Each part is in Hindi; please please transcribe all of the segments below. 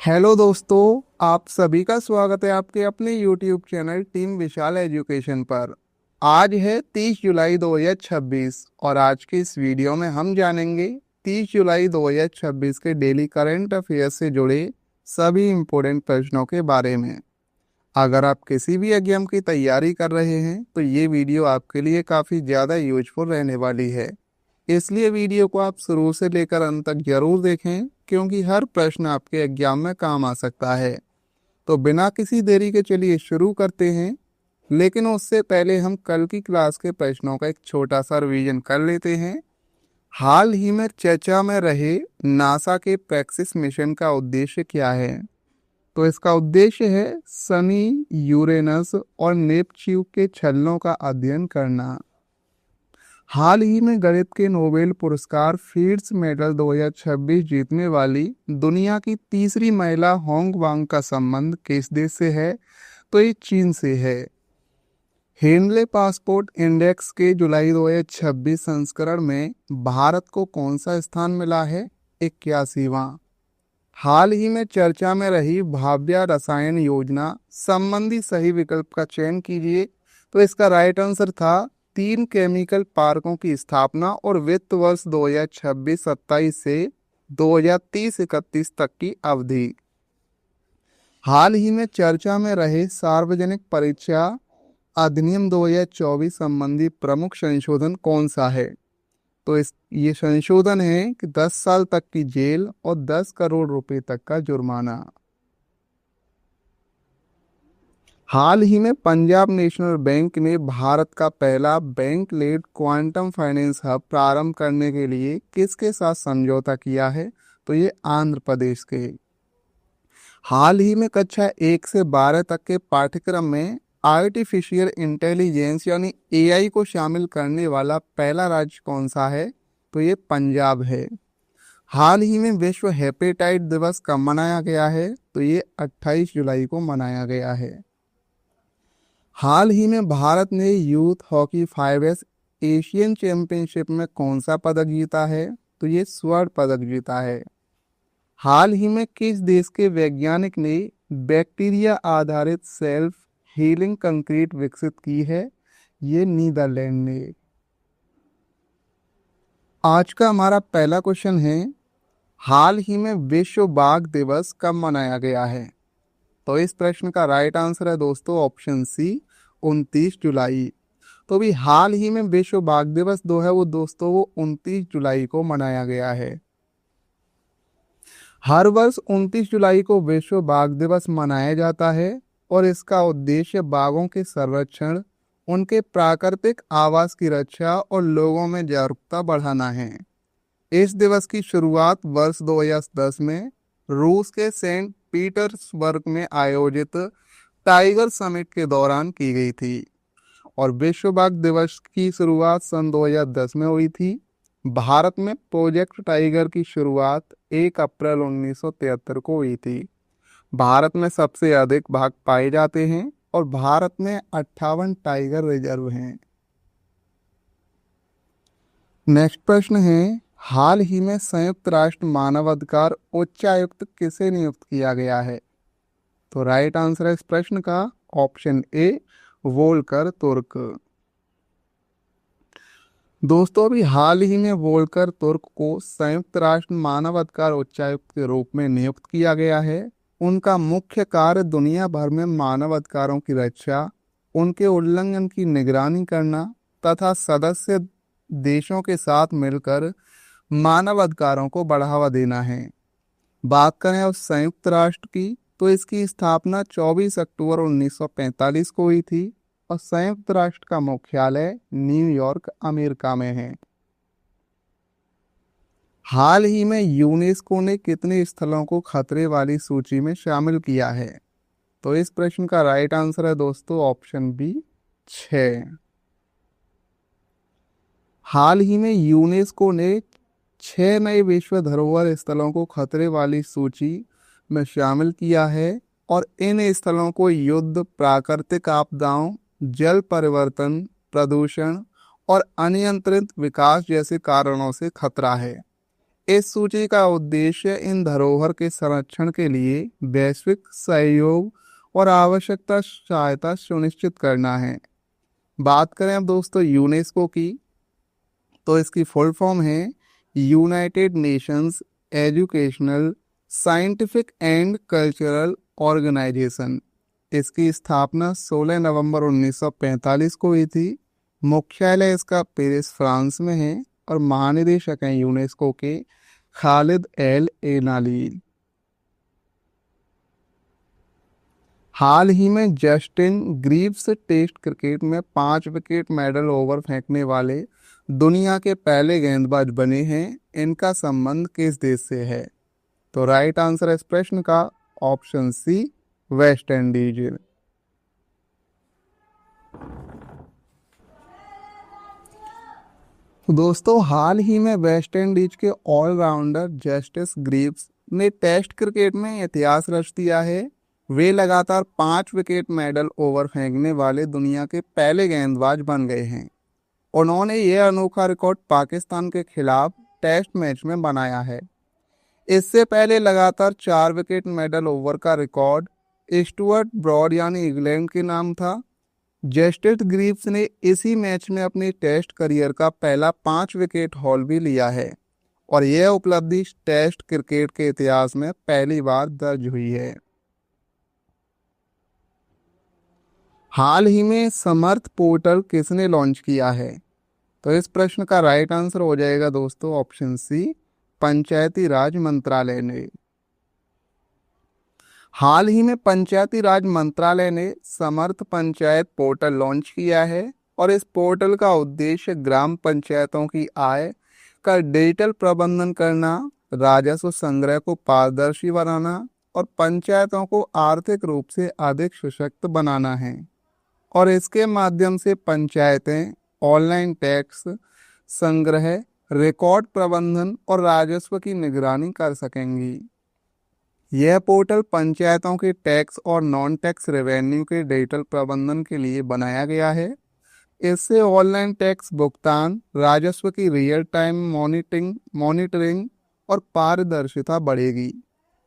हेलो दोस्तों, आप सभी का स्वागत है आपके अपने YouTube चैनल टीम विशाल एजुकेशन पर। आज है 30 जुलाई 2026 और आज के इस वीडियो में हम जानेंगे 30 जुलाई 2026 के डेली करंट अफेयर्स से जुड़े सभी इम्पोर्टेंट प्रश्नों के बारे में। अगर आप किसी भी एग्जाम की तैयारी कर रहे हैं तो ये वीडियो आपके लिए काफ़ी ज़्यादा यूजफुल रहने वाली है। इसलिए वीडियो को आप शुरू से लेकर अंत तक जरूर देखें, क्योंकि हर प्रश्न आपके एग्जाम में काम आ सकता है। तो बिना किसी देरी के चलिए शुरू करते हैं। लेकिन उससे पहले हम कल की क्लास के प्रश्नों का एक छोटा सा रिवीजन कर लेते हैं। हाल ही में चर्चा में रहे नासा के प्रैक्सिस मिशन का उद्देश्य क्या है? तो इसका उद्देश्य है शनि, यूरेनस और नेपच्यून के छल्लों का अध्ययन करना। हाल ही में गणित के नोबेल पुरस्कार फिजिक्स मेडल 2026 जीतने वाली दुनिया की तीसरी महिला होंग वांग का संबंध किस देश से है? तो ये चीन से है। हेनले पासपोर्ट इंडेक्स के जुलाई 2026 संस्करण में भारत को कौन सा स्थान मिला है? 81वां। हाल ही में चर्चा में रही भाव्य रसायन योजना संबंधी सही विकल्प का चयन कीजिए। तो इसका राइट आंसर था 3 केमिकल पार्कों की स्थापना और वित्त वर्ष 2026-27 से 2030-31 तक की अवधि। हाल ही में चर्चा में रहे सार्वजनिक परीक्षा अधिनियम 2024 संबंधी प्रमुख संशोधन कौन सा है? तो ये संशोधन है कि 10 साल तक की जेल और 10 करोड़ रुपए तक का जुर्माना। हाल ही में पंजाब नेशनल बैंक ने भारत का पहला bank led quantum finance hub प्रारंभ करने के लिए किसके साथ समझौता किया है? तो ये आंध्र प्रदेश के। हाल ही में कक्षा 1 से 12 तक के पाठ्यक्रम में आर्टिफिशियल इंटेलिजेंस यानी एआई को शामिल करने वाला पहला राज्य कौन सा है? तो ये पंजाब है। हाल ही में विश्व हेपेटाइट दिवस कब मनाया गया है? तो ये 28 जुलाई को मनाया गया है। हाल ही में भारत ने youth hockey 5S Asian championship में कौन सा पदक जीता है? तो ये स्वर्ण पदक जीता है। हाल ही में किस देश के वैज्ञानिक ने बैक्टीरिया आधारित सेल्फ हीलिंग कंक्रीट विकसित की है? ये नीदरलैंड ने। आज का हमारा पहला क्वेश्चन है, हाल ही में विश्व बाघ दिवस कब मनाया गया है? तो इस प्रश्न का राइट आंसर है दोस्तों ऑप्शन सी, 29 जुलाई। तो भी हाल ही में विश्व बाघ दिवस वो 29 जुलाई को मनाया गया है। हर वर्ष 29 जुलाई को विश्व बाघ दिवस मनाया जाता है और इसका उद्देश्य बाघों के संरक्षण, उनके प्राकृतिक आवास की रक्षा और लोगों में जागरूकता बढ़ाना है। इस दिवस की शुरुआत वर्ष 2010 में रूस के सेंट पीटर्सबर्ग में आयोजित टाइगर समिट के दौरान की गई थी और विश्व बाघ दिवस की शुरुआत सन 2010 में हुई थी। भारत में प्रोजेक्ट टाइगर की शुरुआत 1 अप्रैल 1973 को हुई थी। भारत में सबसे अधिक बाघ पाए जाते हैं और भारत में 58 टाइगर रिजर्व हैं। नेक्स्ट प्रश्न है, हाल ही में संयुक्त राष्ट्र मानवाधिकार उच्चायुक्त किसे नियुक्त किया गया है? तो राइट आंसर है इस प्रश्न का ऑप्शन ए, वोल्कर तुर्क। दोस्तों अभी हाल ही में वोल्कर तुर्क को संयुक्त राष्ट्र मानवाधिकार उच्चायुक्त के रूप में नियुक्त किया गया है। उनका मुख्य कार्य दुनिया भर में मानवाधिकारों की रक्षा, उनके उल्लंघन की निगरानी करना तथा सदस्य देशों के साथ मिलकर मानवाधिकारों को बढ़ावा देना है। बात करें अब संयुक्त राष्ट्र की, तो इसकी स्थापना 24 अक्टूबर 1945 को हुई थी और संयुक्त राष्ट्र का मुख्यालय न्यूयॉर्क, अमेरिका में है। हाल ही में यूनेस्को ने कितने स्थलों को खतरे वाली सूची में शामिल किया है? तो इस प्रश्न का राइट आंसर है दोस्तों ऑप्शन बी, 6। हाल ही में यूनेस्को ने 6 नए विश्व धरोहर स्थलों को खतरे वाली सूची में शामिल किया है और इन स्थलों को युद्ध, प्राकृतिक आपदाओं, जल परिवर्तन, प्रदूषण और अनियंत्रित विकास जैसे कारणों से खतरा है। इस सूची का उद्देश्य इन धरोहर के संरक्षण के लिए वैश्विक सहयोग और आवश्यकता सहायता सुनिश्चित करना है। बात करें अब दोस्तों यूनेस्को की, तो इसकी फुल फॉर्म है United Nations Educational Scientific and Cultural Organization. इसकी स्थापना 16 नवंबर 1945 को हुई थी। मुख्यालय इसका पेरिस फ्रांस में है और महानिदेशक हैं यूनेस्को के खालिद एल एनालील। हाल ही में जस्टिन ग्रीव्स टेस्ट क्रिकेट में 5 विकेट मेडल ओवर फेंकने वाले दुनिया के पहले गेंदबाज बने हैं। इनका संबंध किस देश से है? तो राइट आंसर इस प्रश्न का ऑप्शन सी, वेस्ट इंडीज। दोस्तों हाल ही में वेस्ट इंडीज के ऑलराउंडर जस्टिस ग्रीव्स ने टेस्ट क्रिकेट में इतिहास रच दिया है। वे लगातार 5 विकेट मेडल ओवर फेंकने वाले दुनिया के पहले गेंदबाज बन गए हैं। उन्होंने यह अनोखा रिकॉर्ड पाकिस्तान के खिलाफ टेस्ट मैच में बनाया है। इससे पहले लगातार 4 विकेट मेडल ओवर का रिकॉर्ड स्टुअर्ट ब्रॉड यानी इंग्लैंड के नाम था। जस्टिस ग्रीव्स ने इसी मैच में अपने टेस्ट करियर का पहला 5 विकेट हॉल भी लिया है और यह उपलब्धि टेस्ट क्रिकेट के इतिहास में पहली बार दर्ज हुई है। हाल ही में समर्थ पोर्टल किसने लॉन्च किया है? तो इस प्रश्न का राइट आंसर हो जाएगा दोस्तों ऑप्शन सी, पंचायती राज मंत्रालय ने। हाल ही में पंचायती राज मंत्रालय ने समर्थ पंचायत पोर्टल लॉन्च किया है और इस पोर्टल का उद्देश्य ग्राम पंचायतों की आय का डिजिटल प्रबंधन करना, राजस्व संग्रह को पारदर्शी बनाना और पंचायतों को आर्थिक रूप से अधिक सशक्त बनाना है। और इसके माध्यम से पंचायतें ऑनलाइन टैक्स संग्रह, रिकॉर्ड प्रबंधन और राजस्व की निगरानी कर सकेंगी। यह पोर्टल पंचायतों के टैक्स और नॉन टैक्स रेवेन्यू के डिजिटल प्रबंधन के लिए बनाया गया है। इससे ऑनलाइन टैक्स भुगतान, राजस्व की रियल टाइम मॉनिटरिंग और पारदर्शिता बढ़ेगी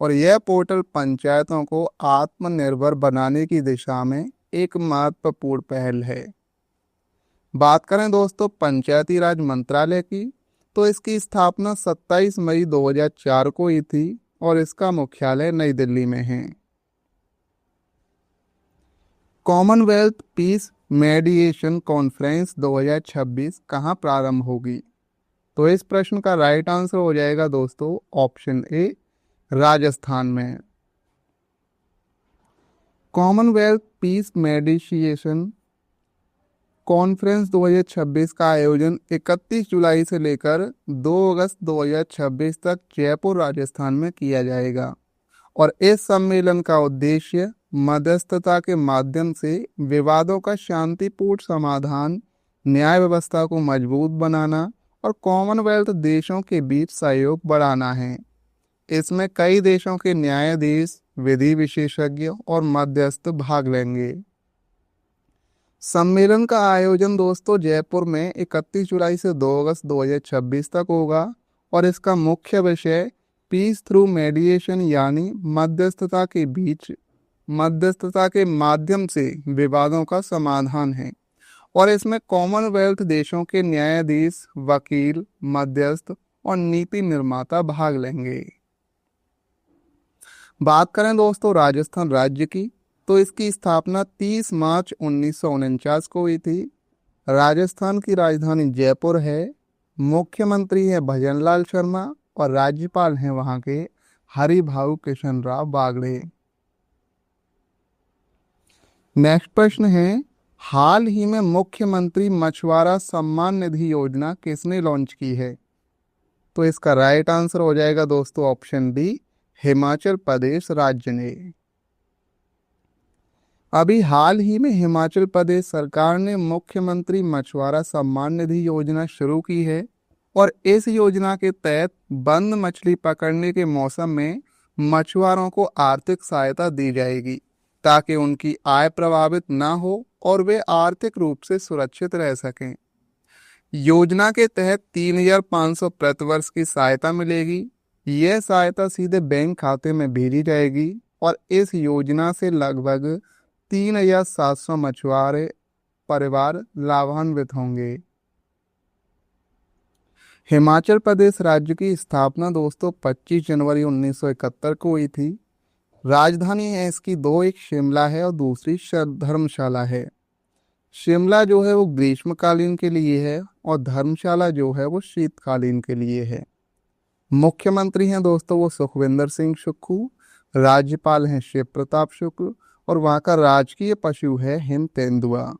और यह पोर्टल पंचायतों को आत्मनिर्भर बनाने की दिशा में एक महत्वपूर्ण पहल है। बात करें दोस्तों पंचायती राज मंत्रालय की, तो इसकी स्थापना 27 मई 2004 को हुई थी और इसका मुख्यालय नई दिल्ली में है। कॉमनवेल्थ पीस मेडिएशन कॉन्फ्रेंस 2026 कहाँ प्रारंभ होगी? तो इस प्रश्न का राइट आंसर हो जाएगा दोस्तों ऑप्शन ए, राजस्थान में। कॉमनवेल्थ पीस मेडिएशन कॉन्फ्रेंस 2026 का आयोजन 31 जुलाई से लेकर 2 अगस्त 2026 तक जयपुर राजस्थान में किया जाएगा और इस सम्मेलन का उद्देश्य मध्यस्थता के माध्यम से विवादों का शांतिपूर्ण समाधान, न्याय व्यवस्था को मजबूत बनाना और कॉमनवेल्थ देशों के बीच सहयोग बढ़ाना है। इसमें कई देशों के न्यायाधीश, विधि विशेषज्ञ और मध्यस्थ भाग लेंगे। सम्मेलन का आयोजन दोस्तों जयपुर में 31 जुलाई से 2 अगस्त 2026 तक होगा और इसका मुख्य विषय पीस थ्रू मेडिएशन यानी मध्यस्थता के माध्यम से विवादों का समाधान है और इसमें कॉमनवेल्थ देशों के न्यायाधीश, वकील, मध्यस्थ और नीति निर्माता भाग लेंगे। बात करें दोस्तों राजस्थान राज्य की, तो इसकी स्थापना 30 मार्च 1949 को हुई थी। राजस्थान की राजधानी जयपुर है। मुख्यमंत्री है भजनलाल शर्मा और राज्यपाल हैं वहां के हरिभाऊ कृष्ण राव बागड़े। नेक्स्ट प्रश्न है, हाल ही में मुख्यमंत्री मछुआरा सम्मान निधि योजना किसने लॉन्च की है? तो इसका राइट आंसर हो जाएगा दोस्तों ऑप्शन डी, हिमाचल प्रदेश राज्य ने। अभी हाल ही में हिमाचल प्रदेश सरकार ने मुख्यमंत्री मछुआरा सम्मान निधि योजना शुरू की है और इस योजना के तहत बंद मछली पकड़ने के मौसम में मछुआरों को आर्थिक सहायता दी जाएगी ताकि उनकी आय प्रभावित ना हो और वे आर्थिक रूप से सुरक्षित रह सकें। योजना के तहत 3,500 प्रति वर्ष की सहायता मिलेगी। यह सहायता सीधे बैंक खाते में भेजी जाएगी और इस योजना से लगभग 3,700 मछुआरे परिवार लाभान्वित होंगे। हिमाचल प्रदेश राज्य की स्थापना दोस्तों 25 जनवरी 1971 को हुई थी। राजधानी है इसकी दो, एक शिमला है और दूसरी धर्मशाला है। शिमला जो है वो ग्रीष्मकालीन के लिए है और धर्मशाला जो है वो शीतकालीन के लिए है। मुख्यमंत्री हैं दोस्तों वो सुखविंदर सिंह सुक्खू, राज्यपाल हैं शिव प्रताप शुक्ल और वहाँ का राजकीय पशु है हिम तेंदुआ।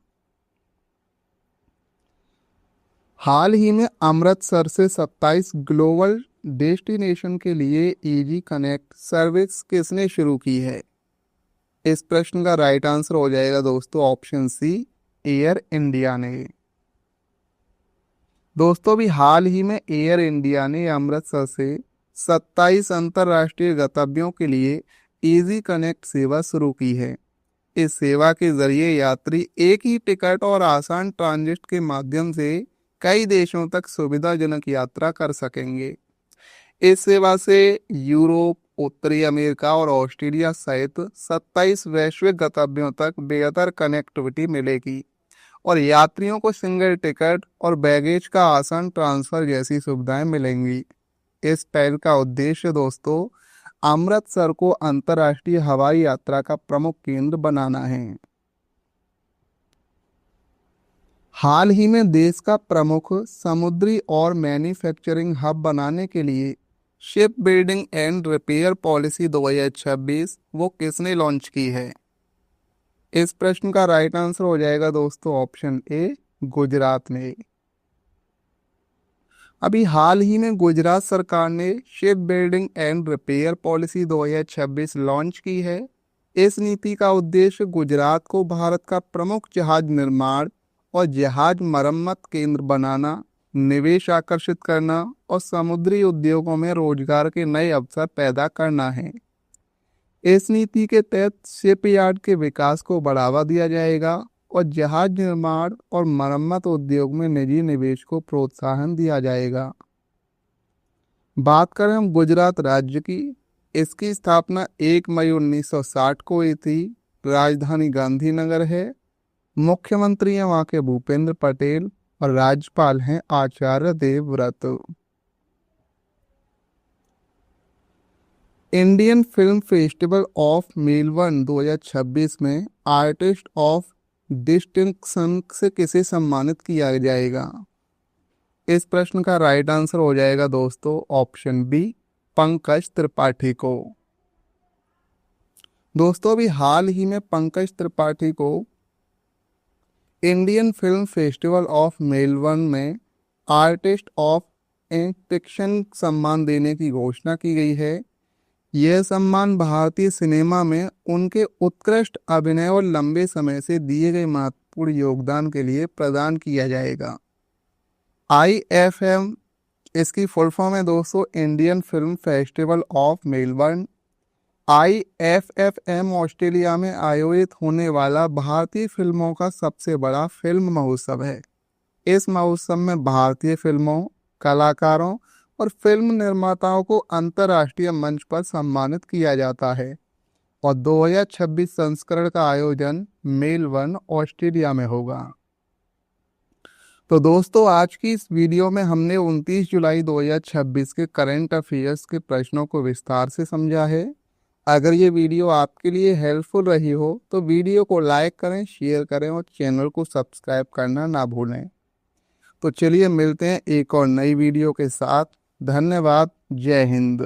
हाल ही में अमृतसर से 27 ग्लोबल डेस्टिनेशन के लिए ईजी कनेक्ट सर्विस किसने शुरू की है? इस प्रश्न का राइट आंसर हो जाएगा दोस्तों ऑप्शन सी, एयर इंडिया ने। दोस्तों भी हाल ही में एयर इंडिया ने अमृतसर से 27 अंतर्राष्ट्रीय गंतव्यों के लिए ईजी कनेक्ट सेवा शुरू की है। इस सेवा के जरिए यात्री एक ही टिकट और आसान ट्रांजिट के माध्यम से कई देशों तक सुविधाजनक यात्रा कर सकेंगे। इस सेवा से यूरोप, उत्तरी अमेरिका और ऑस्ट्रेलिया सहित 27 वैश्विक गंतव्यों तक बेहतर कनेक्टिविटी मिलेगी और यात्रियों को सिंगल टिकट और बैगेज का आसान ट्रांसफर जैसी सुविधाएं मिलेंगी। इस पहल का उद्देश्य दोस्तों अमृतसर को अंतर्राष्ट्रीय हवाई यात्रा का प्रमुख केंद्र बनाना है। हाल ही में देश का प्रमुख समुद्री और मैन्युफैक्चरिंग हब बनाने के लिए ship building and repair policy 2026 वो किसने लॉन्च की है? इस प्रश्न का राइट आंसर हो जाएगा दोस्तों ऑप्शन ए, गुजरात ने। अभी हाल ही में गुजरात सरकार ने ship building and repair policy 2026 launch की है। इस नीति का उद्देश्य गुजरात को भारत का प्रमुख जहाज निर्माण और जहाज मरम्मत केंद्र बनाना, निवेश आकर्षित करना और समुद्री उद्योगों में रोजगार के नए अवसर पैदा करना है। इस नीति के तहत शिपयार्ड के विकास को बढ़ावा दिया जाएगा और जहाज निर्माण और मरम्मत उद्योग में निजी निवेश को प्रोत्साहन दिया जाएगा। बात करें हम गुजरात राज्य की, इसकी स्थापना 1 मई 1960 को हुई थी। राजधानी गांधीनगर है। मुख्यमंत्री हैं वहाँ के भूपेंद्र पटेल और राज्यपाल हैं Acharya Devvrat. Indian film festival of Melbourne 2026 में आर्टिस्ट ऑफ डिस्टिंक्शन से किसे सम्मानित किया जाएगा? इस प्रश्न का राइट आंसर हो जाएगा दोस्तों ऑप्शन बी, पंकज त्रिपाठी को। दोस्तों अभी हाल ही में पंकज त्रिपाठी को Indian film festival of Melbourne में आर्टिस्ट ऑफ डिस्टिंक्शन सम्मान देने की घोषणा की गई है। यह सम्मान भारतीय सिनेमा में उनके उत्कृष्ट अभिनय और लंबे समय से दिए गए महत्वपूर्ण योगदान के लिए प्रदान किया जाएगा। IFM इसकी फुल फॉर्म है दोस्तों Indian film festival of Melbourne. IFFM Australia में आयोजित होने वाला भारतीय फिल्मों का सबसे बड़ा फिल्म महोत्सव है। इस महोत्सव में भारतीय फिल्मों, कलाकारों और फिल्म निर्माताओं को अंतर्राष्ट्रीय मंच पर सम्मानित किया जाता है और 2026 संस्करण का आयोजन मेलबर्न ऑस्ट्रेलिया में होगा। तो दोस्तों आज की इस वीडियो में हमने 29 जुलाई 2026 के करंट अफेयर्स के प्रश्नों को विस्तार से समझा है। अगर ये वीडियो आपके लिए हेल्पफुल रही हो तो वीडियो को लाइक करें, शेयर करें और चैनल को सब्सक्राइब करना ना भूलें। तो चलिए मिलते हैं एक और नई वीडियो के साथ। धन्यवाद। जय हिंद।